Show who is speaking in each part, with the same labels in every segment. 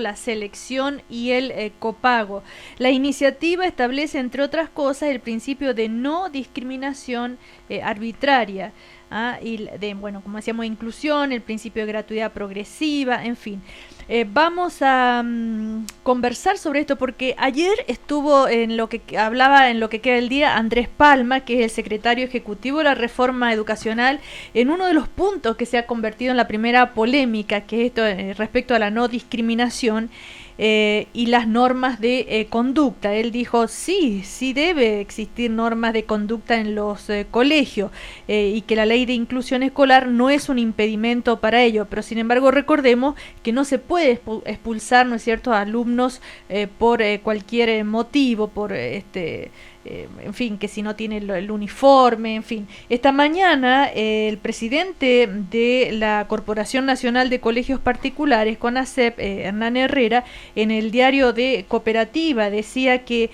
Speaker 1: la selección y el copago. La iniciativa establece, entre otras cosas, el principio de no discriminación arbitraria. Y bueno, como decíamos, inclusión, el principio de gratuidad progresiva, en fin. Vamos a conversar sobre esto porque ayer estuvo en lo que hablaba en lo que queda del día Andrés Palma, que es el secretario ejecutivo de la reforma educacional, en uno de los puntos que se ha convertido en la primera polémica, que es esto respecto a la no discriminación. Y las normas de conducta. Él dijo, sí debe existir normas de conducta en los colegios y que la ley de inclusión escolar no es un impedimento para ello, pero sin embargo recordemos que no se puede expulsar, ¿no es cierto?, a alumnos por cualquier motivo, por en fin, que si no tiene el uniforme, en fin. Esta mañana el presidente de la Corporación Nacional de Colegios Particulares, CONACEP, Hernán Herrera, en el diario de Cooperativa decía que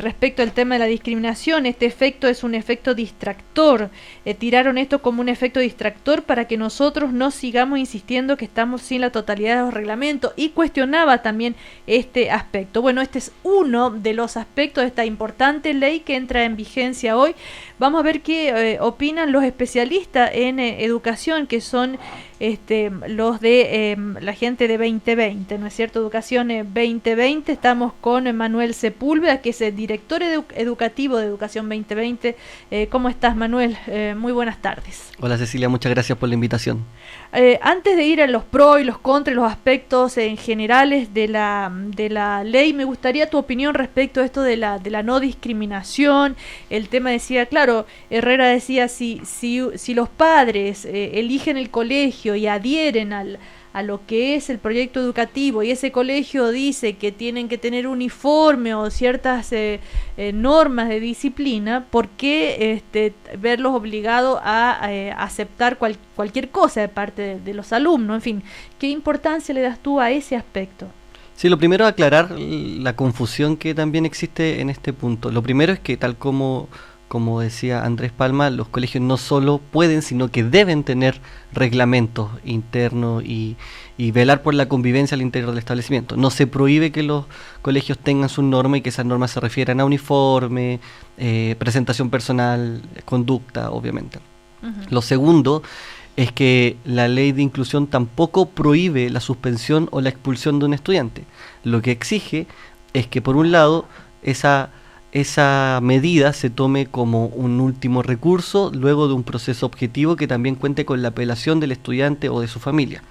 Speaker 1: respecto al tema de la discriminación, este efecto es un efecto distractor. Tiraron esto como un efecto distractor para que nosotros no sigamos insistiendo que estamos sin la totalidad de los reglamentos, y cuestionaba también este aspecto. Bueno, este es uno de los aspectos de esta importante ley que entra en vigencia hoy. Vamos a ver qué opinan los especialistas en educación, que son los de la gente de 2020, ¿no es cierto? Educación 2020. Estamos con Manuel Sepúlveda, que es el director educativo de Educación 2020. ¿Cómo estás, Manuel? Muy buenas tardes.
Speaker 2: Hola, Cecilia, muchas gracias por la invitación.
Speaker 1: Antes de ir a los pros y los contras, los aspectos en generales de la ley, me gustaría tu opinión respecto a esto de la no discriminación. El tema decía, claro, Herrera decía, si los padres eligen el colegio y adhieren a lo que es el proyecto educativo, y ese colegio dice que tienen que tener uniforme o ciertas normas de disciplina, ¿por qué verlos obligados a aceptar cualquier cosa de parte de los alumnos? En fin, ¿qué importancia le das tú a ese aspecto?
Speaker 2: Sí, lo primero es aclarar la confusión que también existe en este punto. Lo primero es que, tal como decía Andrés Palma, los colegios no solo pueden, sino que deben tener reglamentos internos y velar por la convivencia al interior del establecimiento. No se prohíbe que los colegios tengan sus normas y que esas normas se refieran a uniforme, presentación personal, conducta, obviamente. Lo segundo es que la ley de inclusión tampoco prohíbe la suspensión o la expulsión de un estudiante. Lo que exige es que, por un lado, esa medida se tome como un último recurso luego de un proceso objetivo que también cuente con la apelación del estudiante o de su familia.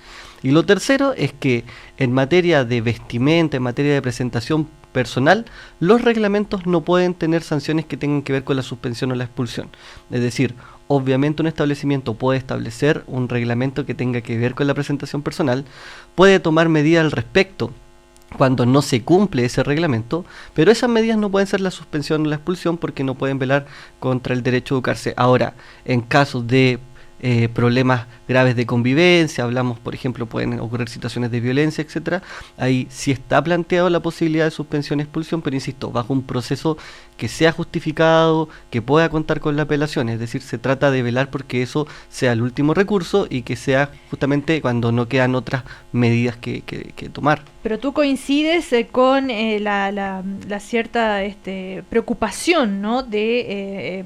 Speaker 2: Y lo tercero es que en materia de vestimenta, en materia de presentación personal, los reglamentos no pueden tener sanciones que tengan que ver con la suspensión o la expulsión. Es decir, obviamente un establecimiento puede establecer un reglamento que tenga que ver con la presentación personal, puede tomar medidas al respecto cuando no se cumple ese reglamento, pero esas medidas no pueden ser la suspensión o la expulsión porque no pueden velar contra el derecho a educarse. Ahora, en casos de problemas graves de convivencia, hablamos, por ejemplo, pueden ocurrir situaciones de violencia, etcétera. Ahí sí está planteado la posibilidad de suspensión y expulsión, pero insisto, bajo un proceso que sea justificado, que pueda contar con la apelación. Es decir, se trata de velar porque eso sea el último recurso y que sea justamente cuando no quedan otras medidas que tomar.
Speaker 1: Pero tú coincides con la cierta preocupación, ¿no?, de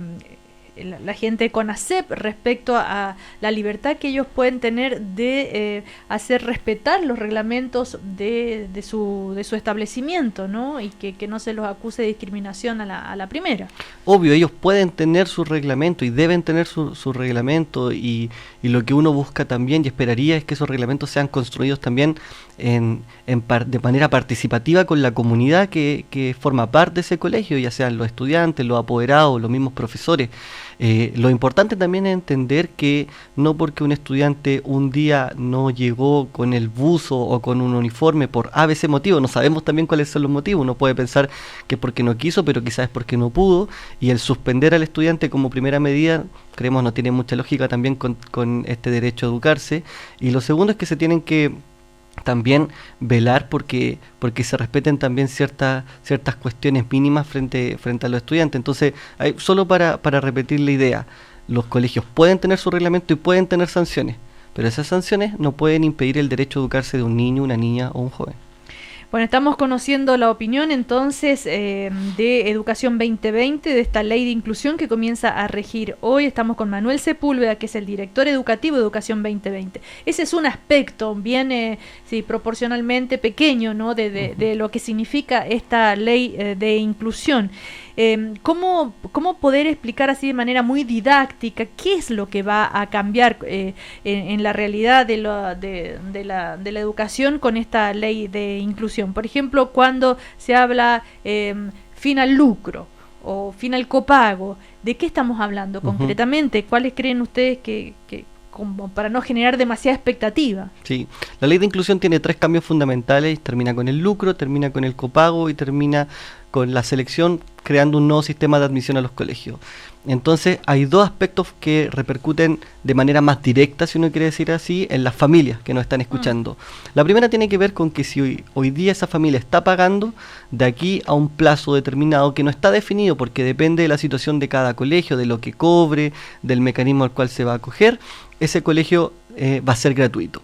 Speaker 1: la gente de CONACEP respecto a la libertad que ellos pueden tener de hacer respetar los reglamentos de su establecimiento, ¿no?, y que no se los acuse de discriminación a la primera.
Speaker 2: Obvio, ellos pueden tener su reglamento y deben tener su reglamento, y lo que uno busca también y esperaría es que esos reglamentos sean construidos también de manera participativa con la comunidad que forma parte de ese colegio, ya sean los estudiantes, los apoderados, los mismos profesores. Lo importante también es entender que no porque un estudiante un día no llegó con el buzo o con un uniforme por ABC motivo, no sabemos también cuáles son los motivos. Uno puede pensar que es porque no quiso, pero quizás es porque no pudo, y el suspender al estudiante como primera medida creemos no tiene mucha lógica también con este derecho a educarse. Y lo segundo es que se tienen que también velar porque se respeten también ciertas cuestiones mínimas frente a los estudiantes. Entonces, solo para repetir la idea, los colegios pueden tener su reglamento y pueden tener sanciones, pero esas sanciones no pueden impedir el derecho a educarse de un niño, una niña o un joven.
Speaker 1: Bueno, estamos conociendo la opinión entonces de Educación 2020, de esta ley de inclusión que comienza a regir hoy. Estamos con Manuel Sepúlveda, que es el director educativo de Educación 2020. Ese es un aspecto bien sí, proporcionalmente pequeño, ¿no? de lo que significa esta ley de inclusión. ¿Cómo poder explicar así de manera muy didáctica qué es lo que va a cambiar en la realidad de la educación con esta ley de inclusión? Por ejemplo, cuando se habla fin al lucro o fin al copago, ¿de qué estamos hablando concretamente? ¿Cuáles creen ustedes que como para no generar demasiada expectativa?
Speaker 2: Sí, la ley de inclusión tiene 3 cambios fundamentales: termina con el lucro, termina con el copago y termina con la selección, creando un nuevo sistema de admisión a los colegios. Entonces hay 2 aspectos que repercuten de manera más directa, si uno quiere decir así, en las familias que nos están escuchando. La primera tiene que ver con que si hoy día esa familia está pagando, de aquí a un plazo determinado que no está definido porque depende de la situación de cada colegio, de lo que cobre, del mecanismo al cual se va a acoger, ese colegio va a ser gratuito.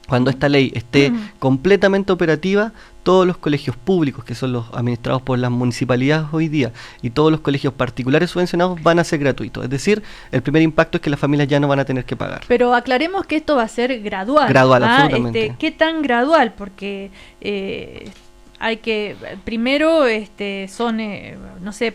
Speaker 2: Cuando esta ley esté completamente operativa, todos los colegios públicos, que son los administrados por las municipalidades hoy día, y todos los colegios particulares subvencionados van a ser gratuitos. Es decir, el primer impacto es que las familias ya no van a tener que pagar.
Speaker 1: Pero aclaremos que esto va a ser gradual.
Speaker 2: Gradual, absolutamente.
Speaker 1: ¿Qué tan gradual? Porque hay que, primero, son, no sé,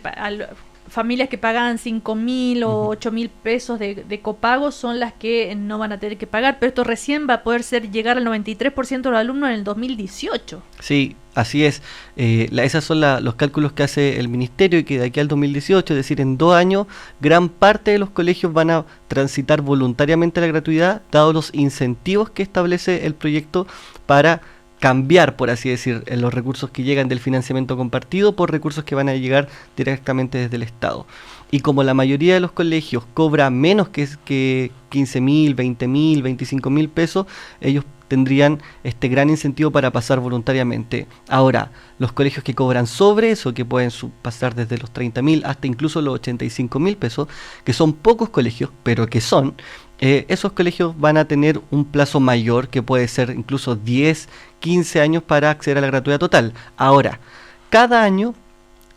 Speaker 1: familias que pagan 5.000 o 8.000 pesos de copago son las que no van a tener que pagar, pero esto recién va a poder llegar al 93% de los alumnos en el 2018.
Speaker 2: Sí, así es. Esos son los cálculos que hace el Ministerio, y que de aquí al 2018, es decir, en 2 años, gran parte de los colegios van a transitar voluntariamente la gratuidad, dados los incentivos que establece el proyecto para cambiar, por así decir, los recursos que llegan del financiamiento compartido por recursos que van a llegar directamente desde el Estado. Y como la mayoría de los colegios cobra menos que 15.000, 20.000, 25.000 pesos, ellos tendrían este gran incentivo para pasar voluntariamente. Ahora, los colegios que cobran sobre eso, que pueden pasar desde los 30.000 hasta incluso los 85.000 pesos, que son pocos colegios, pero que son, esos colegios van a tener un plazo mayor, que puede ser incluso 10, 15 años para acceder a la gratuidad total. Ahora, cada año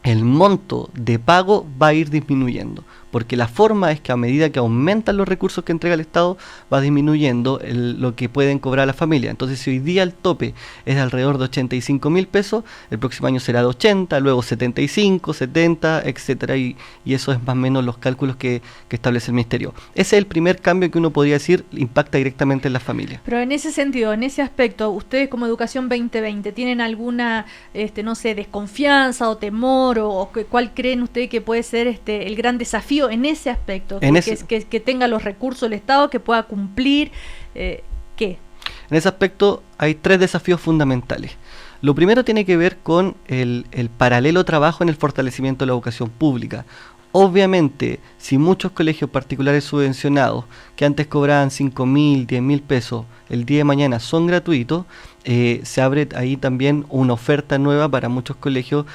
Speaker 2: el monto de pago va a ir disminuyendo, porque la forma es que a medida que aumentan los recursos que entrega el Estado, va disminuyendo lo que pueden cobrar las familias. Entonces, si hoy día el tope es de alrededor de 85.000 pesos, el próximo año será de 80, luego 75, 70, etcétera, y eso es más o menos los cálculos que establece el Ministerio. Ese es el primer cambio que uno podría decir impacta directamente en las familias.
Speaker 1: Pero en ese sentido, en ese aspecto, ustedes como Educación 2020, ¿tienen alguna, no sé, desconfianza o temor, o cuál creen ustedes que puede ser el gran desafío en ese aspecto? Que tenga los recursos el Estado, que pueda cumplir, ¿qué?
Speaker 2: En ese aspecto hay 3 desafíos fundamentales. Lo primero tiene que ver con el paralelo trabajo en el fortalecimiento de la educación pública. Obviamente, si muchos colegios particulares subvencionados, que antes cobraban 5.000, 10.000 pesos, el día de mañana son gratuitos, se abre ahí también una oferta nueva para muchos colegios,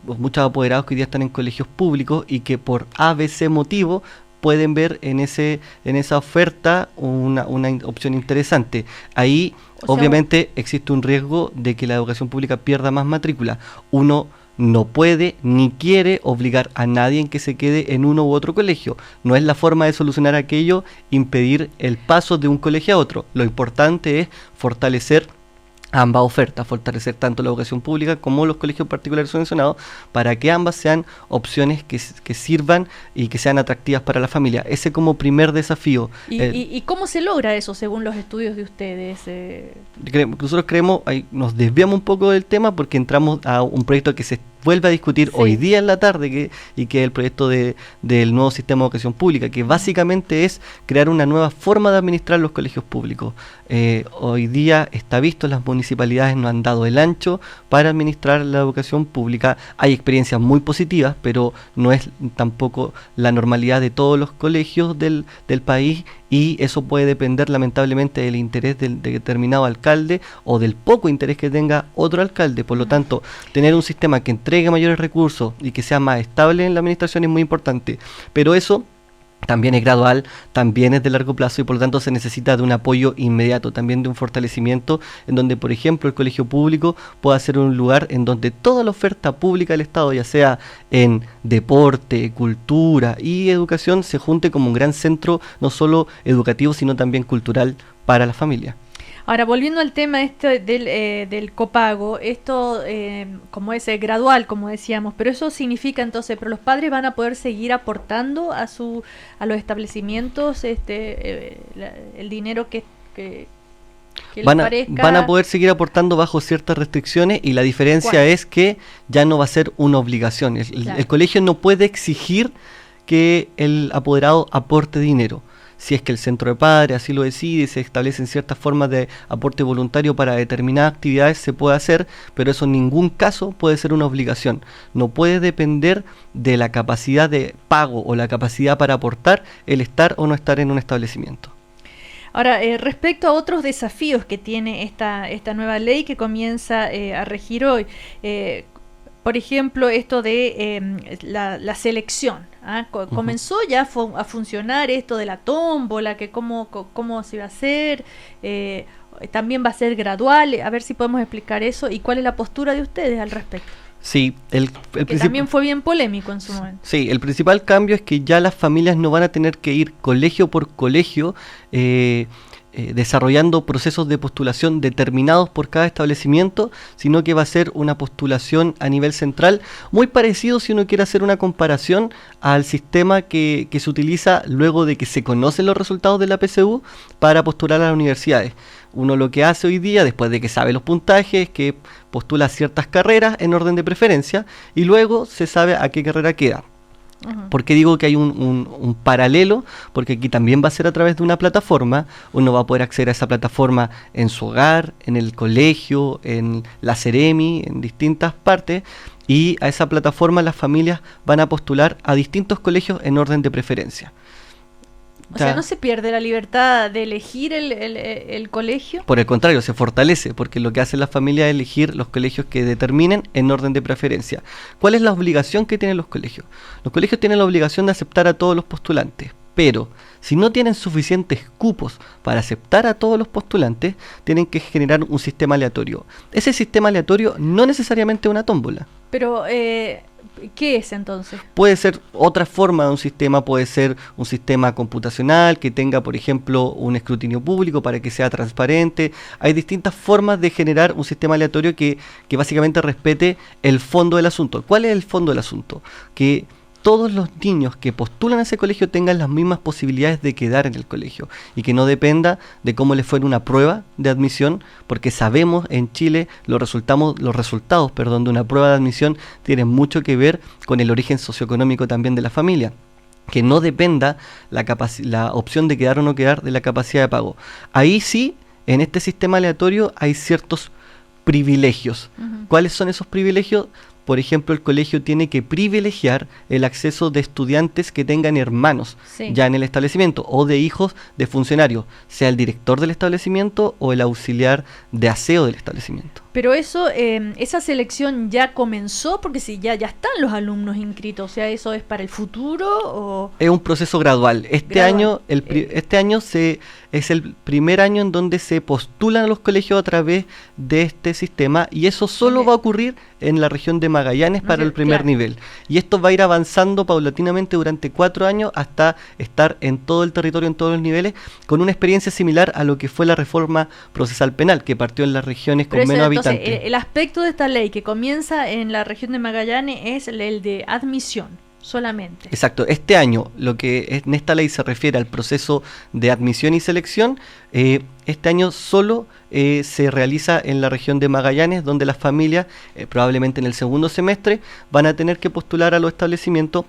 Speaker 2: muchos apoderados que hoy día están en colegios públicos y que por ABC motivo pueden ver en esa oferta una opción interesante. Ahí obviamente existe un riesgo de que la educación pública pierda más matrícula. Uno no puede ni quiere obligar a nadie en que se quede en uno u otro colegio. No es la forma de solucionar aquello, impedir el paso de un colegio a otro. Lo importante es fortalecer ambas ofertas, fortalecer tanto la educación pública como los colegios particulares subvencionados, para que ambas sean opciones que sirvan y que sean atractivas para la familia. Ese como primer desafío.
Speaker 1: ¿Y cómo se logra eso según los estudios de ustedes?
Speaker 2: Nosotros creemos, nos desviamos un poco del tema porque entramos a un proyecto que se vuelve a discutir hoy día en la tarde, y que es el proyecto del nuevo sistema de educación pública, que básicamente es crear una nueva forma de administrar los colegios públicos. Hoy día está visto, las municipalidades no han dado el ancho para administrar la educación pública. Hay experiencias muy positivas, pero no es tampoco la normalidad de todos los colegios del país, y eso puede depender lamentablemente del interés de determinado alcalde o del poco interés que tenga otro alcalde. Por lo tanto, tener un sistema que entregue mayores recursos y que sea más estable en la administración es muy importante, pero eso también es gradual, también es de largo plazo y por lo tanto se necesita de un apoyo inmediato, también de un fortalecimiento en donde, por ejemplo, el colegio público pueda ser un lugar en donde toda la oferta pública del Estado, ya sea en deporte, cultura y educación, se junte como un gran centro no solo educativo, sino también cultural para la familia.
Speaker 1: Ahora, volviendo al tema del copago, esto como es gradual, como decíamos, pero eso significa entonces, pero los padres van a poder seguir aportando a los establecimientos el dinero que les parezca.
Speaker 2: Van a poder seguir aportando bajo ciertas restricciones y la diferencia
Speaker 1: ¿Cuál?
Speaker 2: es que ya no va a ser una obligación.
Speaker 1: Claro.
Speaker 2: El colegio no puede exigir que el apoderado aporte dinero. Si es que el centro de padres así lo decide, se establecen ciertas formas de aporte voluntario para determinadas actividades, se puede hacer, pero eso en ningún caso puede ser una obligación. No puede depender de la capacidad de pago o la capacidad para aportar el estar o no estar en un establecimiento.
Speaker 1: Ahora, respecto a otros desafíos que tiene esta nueva ley que comienza a regir hoy, por ejemplo, esto de la selección. Comenzó ya a funcionar esto de la tómbola, que cómo se va a hacer, también va a ser gradual, a ver si podemos explicar eso y cuál es la postura de ustedes al respecto.
Speaker 2: Sí,
Speaker 1: que también fue bien polémico en su momento.
Speaker 2: Sí, el principal cambio es que ya las familias no van a tener que ir colegio por colegio desarrollando procesos de postulación determinados por cada establecimiento, sino que va a ser una postulación a nivel central, muy parecido, si uno quiere hacer una comparación, al sistema que se utiliza luego de que se conocen los resultados de la PSU para postular a las universidades. Uno lo que hace hoy día, después de que sabe los puntajes, es que postula ciertas carreras en orden de preferencia y luego se sabe a qué carrera queda. ¿Por qué digo que hay un paralelo? Porque aquí también va a ser a través de una plataforma. Uno va a poder acceder a esa plataforma en su hogar, en el colegio, en la Seremi, en distintas partes, y a esa plataforma las familias van a postular a distintos colegios en orden de preferencia.
Speaker 1: O sea, ¿no se pierde la libertad de elegir el colegio?
Speaker 2: Por el contrario, se fortalece, porque lo que hace la familia es elegir los colegios que determinen en orden de preferencia. ¿Cuál es la obligación que tienen los colegios? Los colegios tienen la obligación de aceptar a todos los postulantes, pero si no tienen suficientes cupos para aceptar a todos los postulantes, tienen que generar un sistema aleatorio. Ese sistema aleatorio no necesariamente es una tómbola.
Speaker 1: Pero, ¿qué es entonces?
Speaker 2: Puede ser otra forma de un sistema, puede ser un sistema computacional que tenga, por ejemplo, un escrutinio público para que sea transparente. Hay distintas formas de generar un sistema aleatorio que básicamente respete el fondo del asunto. ¿Cuál es el fondo del asunto? Que todos los niños que postulan a ese colegio tengan las mismas posibilidades de quedar en el colegio y que no dependa de cómo les fue en una prueba de admisión, porque sabemos en Chile los resultados de una prueba de admisión tienen mucho que ver con el origen socioeconómico también de la familia. Que no dependa la opción de quedar o no quedar de la capacidad de pago. Ahí sí, en este sistema aleatorio hay ciertos privilegios. ¿Cuáles son esos privilegios? Por ejemplo, el colegio tiene que privilegiar el acceso de estudiantes que tengan hermanos ya en el establecimiento o de hijos de funcionarios, sea el director del establecimiento o el auxiliar de aseo del establecimiento.
Speaker 1: Pero eso, esa selección ya comenzó, porque si ya están los alumnos inscritos, o sea, ¿eso es para el futuro o...?
Speaker 2: Es un proceso gradual. Este año es el primer año en donde se postulan a los colegios a través de este sistema y eso solo va a ocurrir en la región de Magallanes para el primer nivel. Y esto va a ir avanzando paulatinamente durante 4 años hasta estar en todo el territorio, en todos los niveles, con una experiencia similar a lo que fue la reforma procesal penal, que partió en las regiones con menos habitantes.
Speaker 1: El aspecto de esta ley que comienza en la región de Magallanes es el de admisión solamente.
Speaker 2: Exacto. Este año, lo que en esta ley se refiere al proceso de admisión y selección, este año solo se realiza en la región de Magallanes, donde las familias, probablemente en el segundo semestre, van a tener que postular a los establecimientos.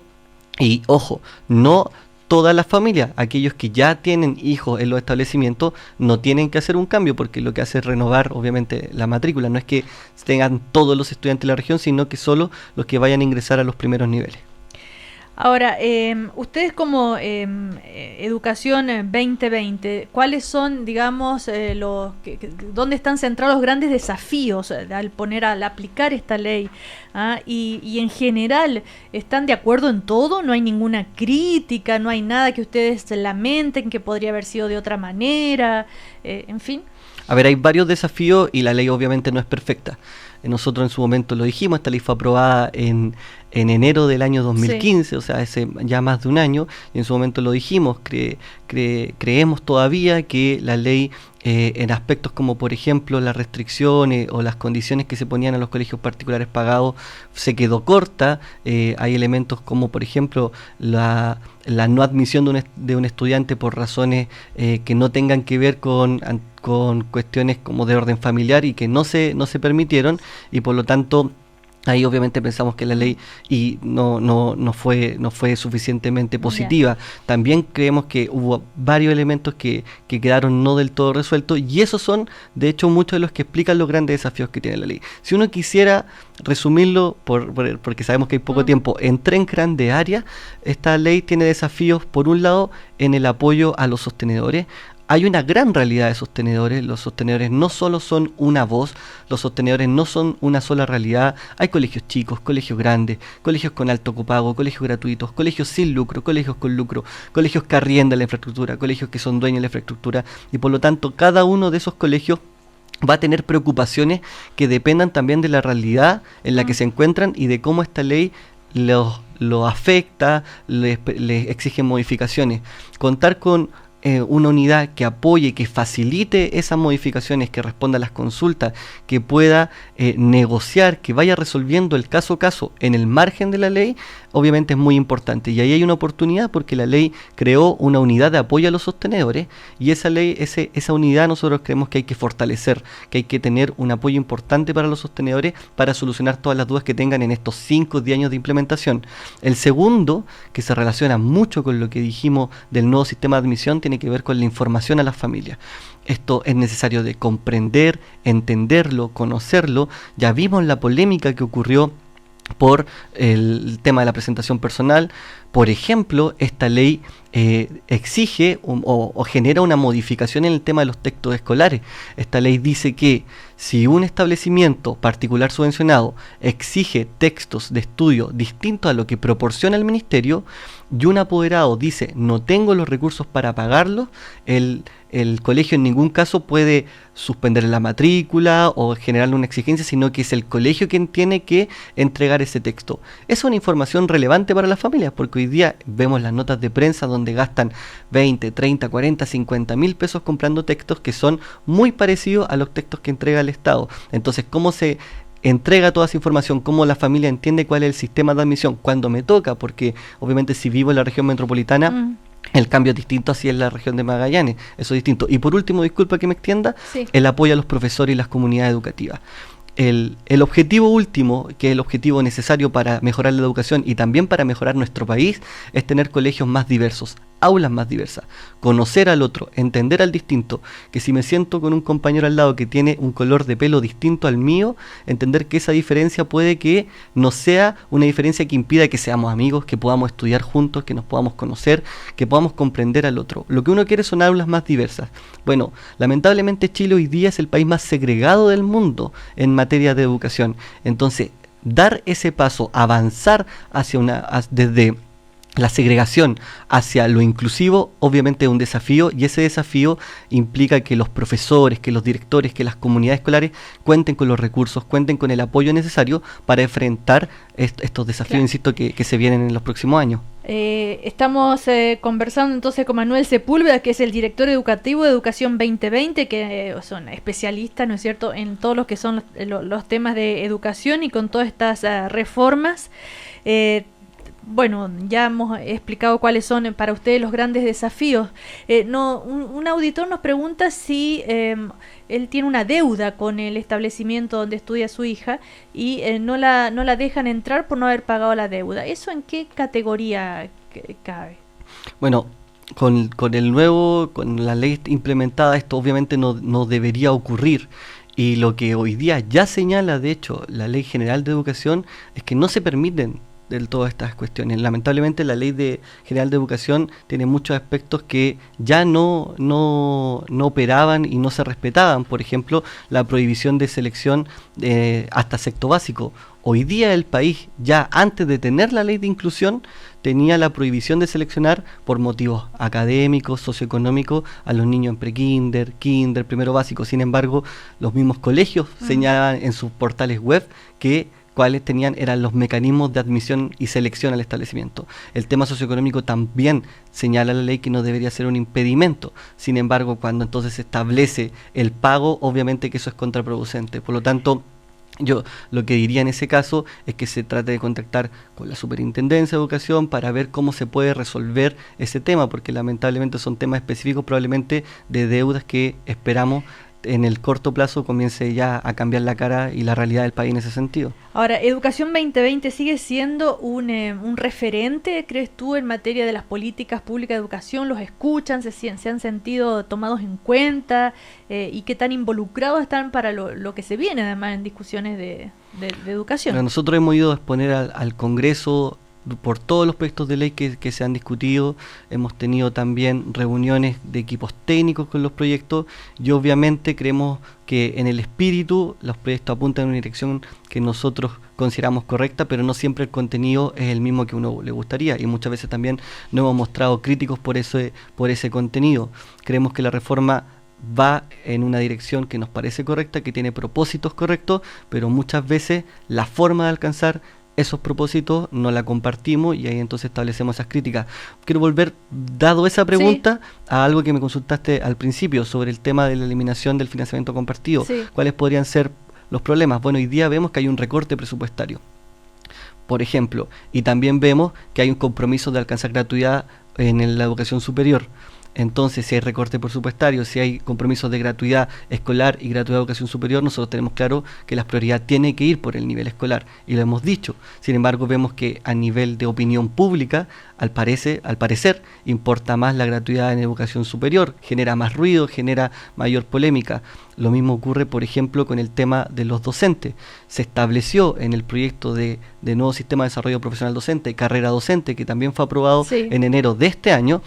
Speaker 2: Y ojo, no todas las familias, aquellos que ya tienen hijos en los establecimientos, no tienen que hacer un cambio, porque lo que hace es renovar, obviamente, la matrícula. No es que tengan todos los estudiantes de la región, sino que solo los que vayan a ingresar a los primeros niveles.
Speaker 1: Ahora, ustedes como Educación 2020, ¿cuáles son, digamos, dónde están centrados los grandes desafíos al aplicar esta ley? Y en general, ¿están de acuerdo en todo? ¿No hay ninguna crítica? ¿No hay nada que ustedes lamenten que podría haber sido de otra manera? En fin.
Speaker 2: A ver, hay varios desafíos y la ley obviamente no es perfecta. Nosotros en su momento lo dijimos, esta ley fue aprobada en enero del año 2015, sí. O sea, hace ya más de un año, y en su momento lo dijimos, creemos todavía que la ley en aspectos como por ejemplo las restricciones o las condiciones que se ponían a los colegios particulares pagados se quedó corta. Hay elementos como por ejemplo la no admisión de un estudiante por razones que no tengan que ver con cuestiones como de orden familiar y que no se permitieron, y por lo tanto ahí obviamente pensamos que la ley no fue suficientemente positiva. Yeah. También creemos que hubo varios elementos que quedaron no del todo resueltos, y esos son de hecho muchos de los que explican los grandes desafíos que tiene la ley. Si uno quisiera resumirlo, porque sabemos que hay poco tiempo, en 3 grandes áreas, esta ley tiene desafíos por un lado en el apoyo a los sostenedores. Hay una gran realidad de sostenedores. Los sostenedores no solo son una voz, los sostenedores no son una sola realidad. Hay colegios chicos, colegios grandes, colegios con alto copago, colegios gratuitos, colegios sin lucro, colegios con lucro, colegios que arriendan la infraestructura, colegios que son dueños de la infraestructura, y por lo tanto cada uno de esos colegios va a tener preocupaciones que dependan también de la realidad en la que se encuentran y de cómo esta ley lo afecta, les exige modificaciones. Contar con una unidad que apoye, que facilite esas modificaciones, que responda a las consultas, que pueda negociar, que vaya resolviendo el caso a caso en el margen de la ley, obviamente es muy importante. Y ahí hay una oportunidad porque la ley creó una unidad de apoyo a los sostenedores, y esa ley, esa unidad nosotros creemos que hay que fortalecer, que hay que tener un apoyo importante para los sostenedores para solucionar todas las dudas que tengan en estos 5 o 10 años de implementación. El segundo, que se relaciona mucho con lo que dijimos del nuevo sistema de admisión, tiene que ver con la información a las familias. Esto es necesario de comprender, entenderlo, conocerlo. Ya vimos la polémica que ocurrió por el tema de la presentación personal. Por ejemplo, esta ley exige o genera una modificación en el tema de los textos escolares. Esta ley dice que si un establecimiento particular subvencionado exige textos de estudio distintos a lo que proporciona el ministerio, y un apoderado dice no tengo los recursos para pagarlos, el colegio en ningún caso puede suspender la matrícula o generarle una exigencia, sino que es el colegio quien tiene que entregar ese texto. Es una información relevante para las familias, porque hoy día vemos las notas de prensa donde gastan 20, 30, 40, 50 mil pesos comprando textos que son muy parecidos a los textos que entrega el Estado. Entonces, ¿cómo se entrega toda esa información? ¿Cómo la familia entiende cuál es el sistema de admisión? Cuando me toca, porque obviamente si vivo en la región metropolitana, el cambio es distinto así en la región de Magallanes, eso es distinto. Y por último, disculpa que me extienda, sí, el apoyo a los profesores y las comunidades educativas. El objetivo último, que es el objetivo necesario para mejorar la educación y también para mejorar nuestro país, es tener colegios más diversos, aulas más diversas, conocer al otro, entender al distinto, que si me siento con un compañero al lado que tiene un color de pelo distinto al mío, entender que esa diferencia puede que no sea una diferencia que impida que seamos amigos, que podamos estudiar juntos, que nos podamos conocer, que podamos comprender al otro. Lo que uno quiere son aulas más diversas. Bueno, lamentablemente Chile hoy día es el país más segregado del mundo en materia de educación. Entonces, dar ese paso, avanzar desde la segregación hacia lo inclusivo, obviamente es un desafío, y ese desafío implica que los profesores, que los directores, que las comunidades escolares cuenten con los recursos, cuenten con el apoyo necesario para enfrentar estos desafíos, claro, insisto, que se vienen en los próximos años.
Speaker 1: Estamos conversando entonces con Manuel Sepúlveda, que es el director educativo de Educación 2020, que son especialistas, ¿no es cierto?, en todos los que son los temas de educación y con todas estas reformas. Bueno, ya hemos explicado cuáles son para ustedes los grandes desafíos. Un auditor nos pregunta si él tiene una deuda con el establecimiento donde estudia su hija y no la dejan entrar por no haber pagado la deuda. ¿Eso en qué categoría cabe?
Speaker 2: Bueno, con la ley implementada, esto obviamente no debería ocurrir. Y lo que hoy día ya señala, de hecho, la Ley General de Educación es que no se permiten todas estas cuestiones. Lamentablemente la Ley General de Educación tiene muchos aspectos que ya no operaban y no se respetaban. Por ejemplo, la prohibición de selección hasta sexto básico. Hoy día el país, ya antes de tener la ley de inclusión, tenía la prohibición de seleccionar por motivos académicos, socioeconómicos, a los niños en prekinder, kinder, primero básico. Sin embargo, los mismos colegios señalaban en sus portales web que cuáles eran los mecanismos de admisión y selección al establecimiento. El tema socioeconómico también señala la ley que no debería ser un impedimento. Sin embargo, cuando entonces se establece el pago, obviamente que eso es contraproducente. Por lo tanto, yo lo que diría en ese caso es que se trate de contactar con la Superintendencia de Educación para ver cómo se puede resolver ese tema, porque lamentablemente son temas específicos probablemente de deudas que esperamos en el corto plazo comience ya a cambiar la cara y la realidad del país en ese sentido.
Speaker 1: Ahora, Educación 2020 sigue siendo un referente, ¿crees tú, en materia de las políticas públicas de educación? ¿Los escuchan? ¿Se han sentido tomados en cuenta? ¿Y qué tan involucrados están para lo que se viene, además, en discusiones de educación?
Speaker 2: Bueno, nosotros hemos ido a exponer al Congreso por todos los proyectos de ley que se han discutido. Hemos tenido también reuniones de equipos técnicos con los proyectos y obviamente creemos que en el espíritu los proyectos apuntan en una dirección que nosotros consideramos correcta, pero no siempre el contenido es el mismo que uno le gustaría y muchas veces también nos hemos mostrado críticos por ese contenido. Creemos que la reforma va en una dirección que nos parece correcta, que tiene propósitos correctos, pero muchas veces la forma de alcanzar esos propósitos no la compartimos y ahí entonces establecemos esas críticas. Quiero volver, dado esa pregunta, a algo que me consultaste al principio sobre el tema de la eliminación del financiamiento compartido. ¿Cuáles podrían ser los problemas? Bueno, hoy día vemos que hay un recorte presupuestario, por ejemplo, y también vemos que hay un compromiso de alcanzar gratuidad en la educación superior. Entonces, si hay recorte presupuestario, si hay compromisos de gratuidad escolar y gratuidad de educación superior, nosotros tenemos claro que la prioridad tiene que ir por el nivel escolar, y lo hemos dicho. Sin embargo, vemos que a nivel de opinión pública, al parecer, importa más la gratuidad en educación superior, genera más ruido, genera mayor polémica. Lo mismo ocurre, por ejemplo, con el tema de los docentes. Se estableció en el proyecto de nuevo sistema de desarrollo profesional docente, carrera docente, que también fue aprobado en enero de este año,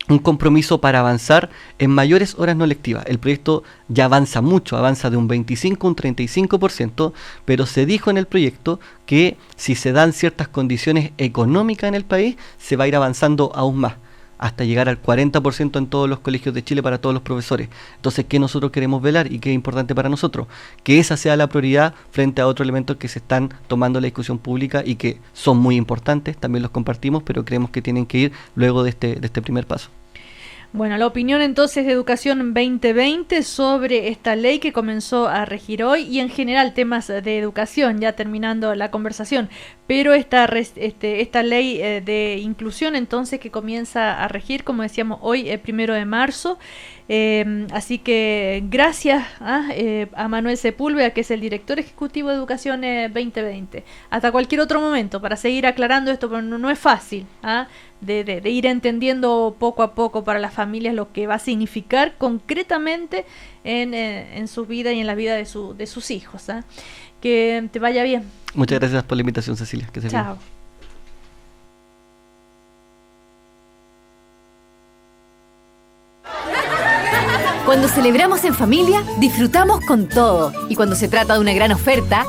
Speaker 2: un compromiso para avanzar en mayores horas no lectivas. El proyecto ya avanza mucho, avanza de un 25 a un 35%, pero se dijo en el proyecto que si se dan ciertas condiciones económicas en el país, se va a ir avanzando aún más, hasta llegar al 40% en todos los colegios de Chile para todos los profesores. Entonces, ¿qué nosotros queremos velar y qué es importante para nosotros? Que esa sea la prioridad frente a otros elementos que se están tomando en la discusión pública y que son muy importantes, también los compartimos, pero creemos que tienen que ir luego de este primer paso.
Speaker 1: Bueno, la opinión entonces de Educación 2020 sobre esta ley que comenzó a regir hoy y en general temas de educación, ya terminando la conversación, pero esta ley de inclusión entonces que comienza a regir, como decíamos hoy, 1 de marzo. Así que gracias a Manuel Sepúlveda, que es el director ejecutivo de Educación 2020. Hasta cualquier otro momento para seguir aclarando esto, pero no es fácil de ir entendiendo poco a poco para las familias lo que va a significar concretamente en su vida y en la vida de sus hijos. Que te vaya bien.
Speaker 2: Muchas gracias por la invitación, Cecilia. Que se
Speaker 1: Chao.
Speaker 2: bien.
Speaker 3: Cuando celebramos en familia, disfrutamos con todo. Y cuando se trata de una gran oferta,